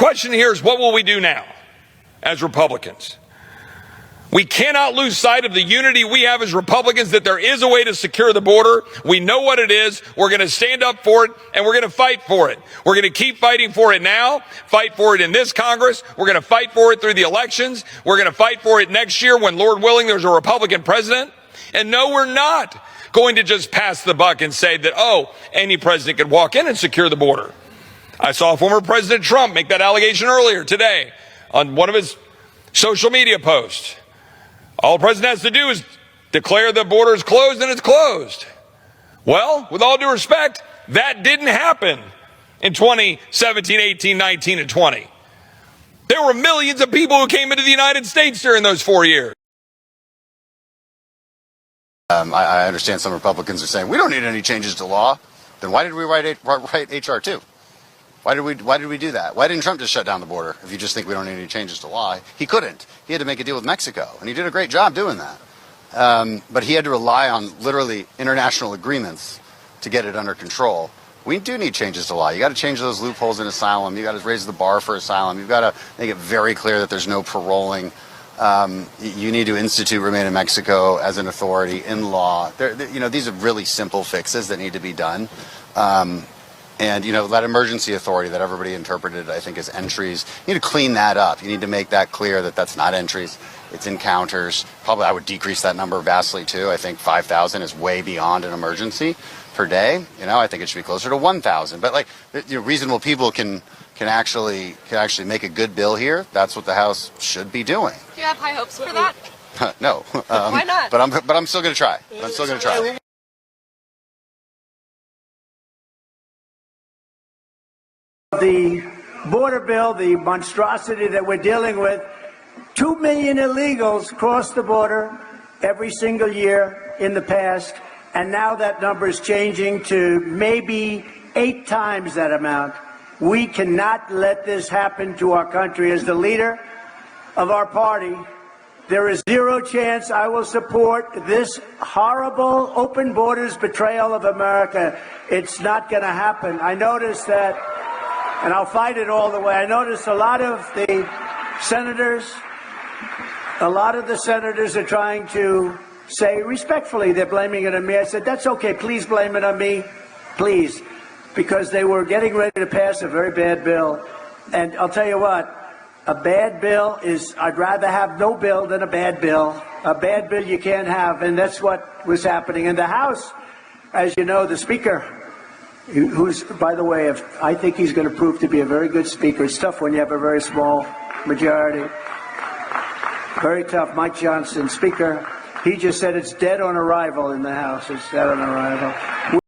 question here is, what will we do now as Republicans? We cannot lose sight of the unity we have as Republicans, that there is a way to secure the border. We know what it is. We're going to stand up for it, and we're going to fight for it. We're going to keep fighting for it now, fight for it in this Congress. We're going to fight for it through the elections. We're going to fight for it next year when, Lord willing, there's a Republican president. And no, we're not going to just pass the buck and say that, oh, any president could walk in and secure the border. I saw former President Trump make that allegation earlier today on one of his social media posts. All the president has to do is declare the border is closed, and it's closed. Well, with all due respect, that didn't happen in 2017, 18, 19, and 20. There were millions of people who came into the United States during those 4 years. I understand some Republicans are saying, we don't need any changes to law. Then why did we write H.R. 2? Why did we do that? Why didn't Trump just shut down the border? If you just think we don't need any changes to law, he couldn't. He had to make a deal with Mexico, and he did a great job doing that. But he had to rely on literally international agreements to get it under control. We do need changes to law. You got to change those loopholes in asylum. You got to raise the bar for asylum. You've got to make it very clear that there's no paroling. You need to institute remain in Mexico as an authority in law. These are really simple fixes that need to be done. And, that emergency authority that everybody interpreted, I think, as entries, you need to clean that up. You need to make that clear that that's not entries, it's encounters. Probably I would decrease that number vastly, too. I think 5,000 is way beyond an emergency per day. I think it should be closer to 1,000. But, reasonable people can actually make a good bill here. That's what the House should be doing. Do you have high hopes for that? No. Why not? But I'm still going to try. I'm still going to try. The border bill, the monstrosity that we're dealing with, 2 million illegals cross the border every single year in the past, and now that number is changing to maybe 8 times that amount. We cannot let this happen to our country. As the leader of our party, there is zero chance I will support this horrible open borders betrayal of America. It's not going to happen. I noticed that, and I'll fight it all the way. I noticed a lot of the senators are trying to say respectfully they're blaming it on me. I said, that's okay. Please blame it on me. Please. Because they were getting ready to pass a very bad bill. And I'll tell you what, a bad bill is, I'd rather have no bill than a bad bill. A bad bill you can't have, and that's what was happening. In the House, as you know, the Speaker, who's, by the way, I think he's going to prove to be a very good Speaker. It's tough when you have a very small majority. Very tough. Mike Johnson, Speaker, he just said it's dead on arrival in the House. It's dead on arrival.